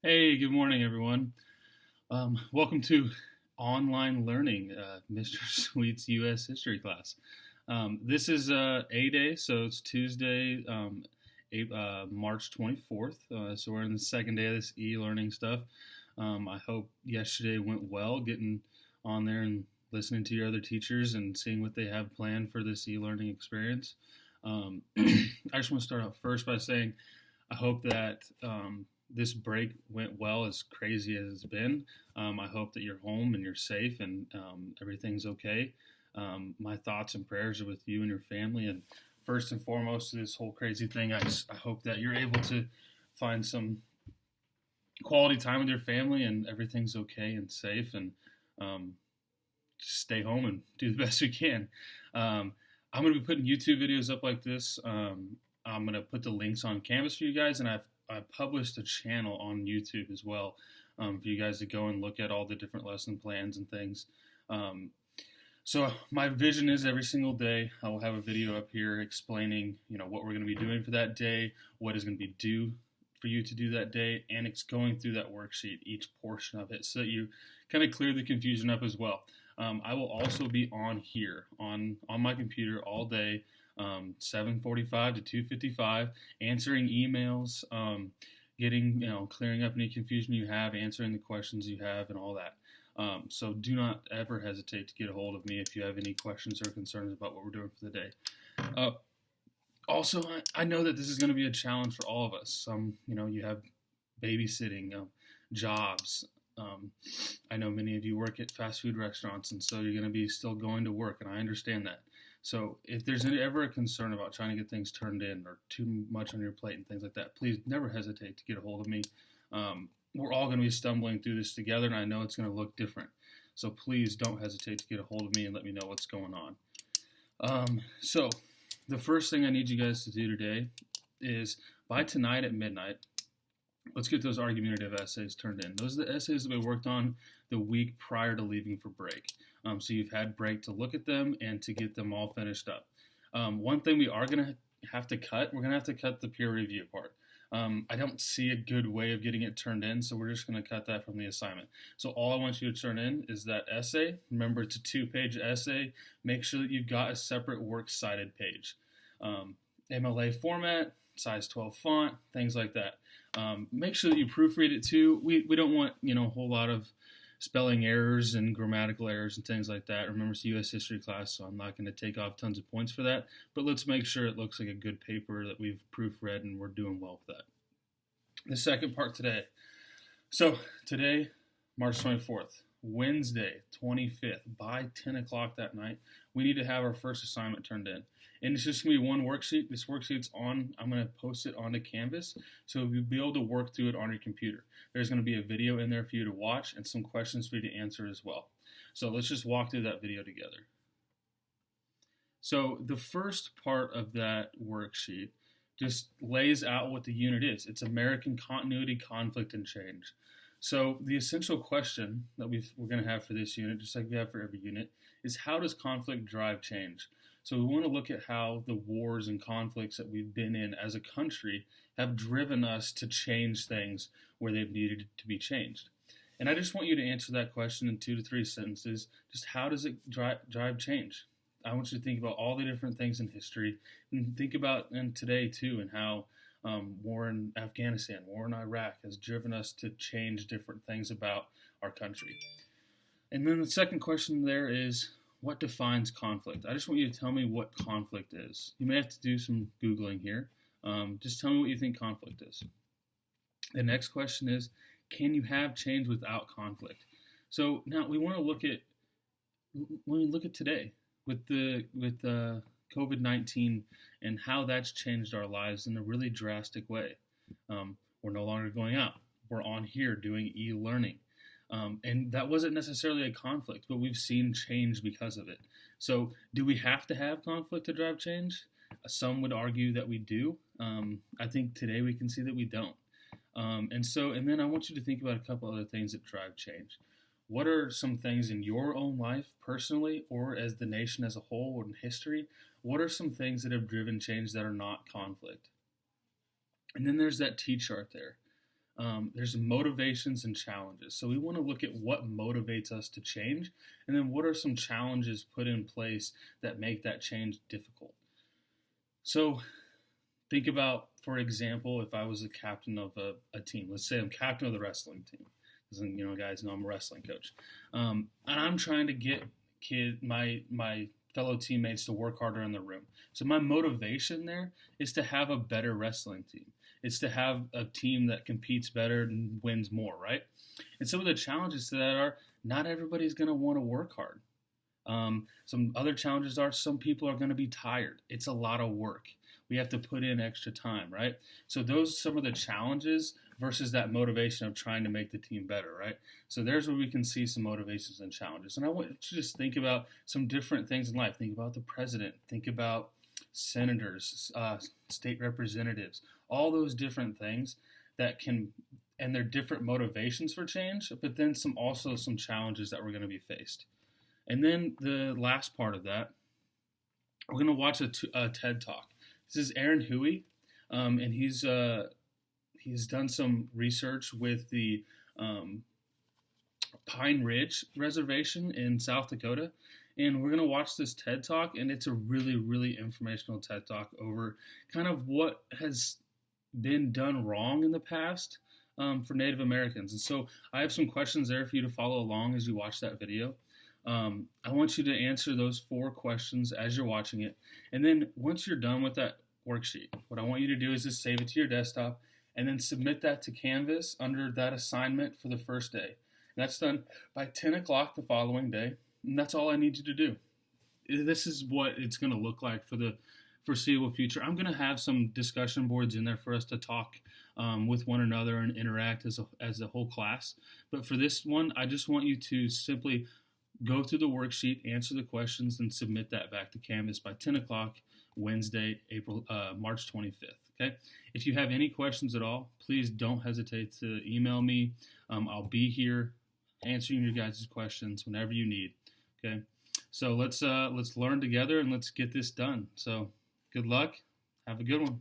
Hey, good morning, everyone. Welcome to online learning, Mr. Sweet's U.S. history class. This is A Day, so it's Tuesday, March 24th. So we're in the second day of this e-learning stuff. I hope yesterday went well, getting on there and listening to your other teachers and seeing what they have planned for this e-learning experience. I just want to start out first by saying I hope that this break went well, as crazy as it's been. I hope that you're home and you're safe and everything's okay. My thoughts and prayers are with you and your family. And first and foremost, this whole crazy thing, I hope that you're able to find some quality time with your family and everything's okay and safe. And just stay home and do the best we can. I'm going to be putting YouTube videos up like this. I'm going to put the links on Canvas for you guys, and I published a channel on YouTube as well for you guys to go and look at all the different lesson plans and things. So my vision is every single day I will have a video up here explaining, what we're going to be doing for that day, what is going to be due for you to do that day, and it's going through that worksheet, each portion of it, so that you kind of clear the confusion up as well. I will also be on here on my computer all day, 7:45 to 2:55, answering emails, getting clearing up any confusion you have, answering the questions you have, and all that. So do not ever hesitate to get a hold of me if you have any questions or concerns about what we're doing for the day. Also, I know that this is going to be a challenge for all of us. You have babysitting, jobs. I know many of you work at fast food restaurants, and so you're going to be still going to work, and I understand that. So if there's ever a concern about trying to get things turned in or too much on your plate and things like that, please never hesitate to get a hold of me. We're all going to be stumbling through this together, and I know it's going to look different. So please don't hesitate to get a hold of me and let me know what's going on. So the first thing I need you guys to do today is by tonight at midnight, let's get those argumentative essays turned in. Those are the essays that we worked on the week prior to leaving for break. So you've had break to look at them and to get them all finished up. One thing we are going to have to cut, we're going to have to cut the peer review part. I don't see a good way of getting it turned in, so we're just going to cut that from the assignment. So all I want you to turn in is that essay. Remember, it's a 2-page essay. Make sure that you've got a separate works cited page. MLA format, size 12 font, things like that. Make sure that you proofread it too. We don't want a whole lot of spelling errors and grammatical errors and things like that. Remember, it's a U.S. history class, so I'm not going to take off tons of points for that. But let's make sure it looks like a good paper that we've proofread and we're doing well with that. The second part today. So today, March 24th, Wednesday, 25th, by 10 o'clock that night, we need to have our first assignment turned in. And it's just going to be one worksheet. This worksheet's I'm going to post it onto Canvas, so you'll be able to work through it on your computer. There's going to be a video in there for you to watch and some questions for you to answer as well. So let's just walk through that video together. So the first part of that worksheet just lays out what the unit is. It's American Continuity, Conflict, and Change. So the essential question that we're going to have for this unit, just like we have for every unit, is how does conflict drive change? So we want to look at how the wars and conflicts that we've been in as a country have driven us to change things where they've needed to be changed. And I just want you to answer that question in 2 to 3 sentences. Just how does it drive change? I want you to think about all the different things in history and think about in today too, and how war in Afghanistan, war in Iraq has driven us to change different things about our country. And then the second question there is, what defines conflict? I just want you to tell me what conflict is. You may have to do some Googling here. Just tell me what you think conflict is. The next question is, can you have change without conflict? So now we want to look at today with COVID-19 and how that's changed our lives in a really drastic way. We're no longer going out. We're on here doing e-learning. And that wasn't necessarily a conflict, but we've seen change because of it. So do we have to have conflict to drive change? Some would argue that we do. I think today we can see that we don't. And then I want you to think about a couple other things that drive change. What are some things in your own life personally, or as the nation as a whole, or in history? What are some things that have driven change that are not conflict? And then there's that T-chart there. there's motivations and challenges. So we want to look at what motivates us to change, and then what are some challenges put in place that make that change difficult. So think about, for example, if I was the captain of a team. Let's say I'm captain of the wrestling team. Because, guys know I'm a wrestling coach. And I'm trying to get my fellow teammates to work harder in the room. So my motivation there is to have a better wrestling team. It's to have a team that competes better and wins more, right? And some of the challenges to that are not everybody's going to want to work hard. Some other challenges are some people are going to be tired. It's a lot of work. We have to put in extra time, right? So those are some of the challenges versus that motivation of trying to make the team better, right? So there's where we can see some motivations and challenges. And I want you to just think about some different things in life. Think about the president. Think about senators, state representatives, all those different things that can, and they're different motivations for change, but then also some challenges that we're going to be faced. And then the last part of that, we're going to watch a TED Talk. This is Aaron Huey, and he's done some research with the Pine Ridge Reservation in South Dakota. And we're going to watch this TED Talk, and it's a really, really informational TED Talk over kind of what has been done wrong in the past for Native Americans. And so I have some questions there for you to follow along as you watch that video. I want you to answer those 4 questions as you're watching it. And then once you're done with that worksheet, what I want you to do is just save it to your desktop and then submit that to Canvas under that assignment for the first day. And that's done by 10 o'clock the following day. And that's all I need you to do. This is what it's going to look like for the foreseeable future. I'm going to have some discussion boards in there for us to talk with one another and interact as a whole class. But for this one, I just want you to simply go through the worksheet, answer the questions, and submit that back to Canvas by 10 o'clock Wednesday, March 25th. Okay? If you have any questions at all, please don't hesitate to email me. I'll be here answering your guys' questions whenever you need. Okay? So let's learn together and let's get this done. So good luck. Have a good one.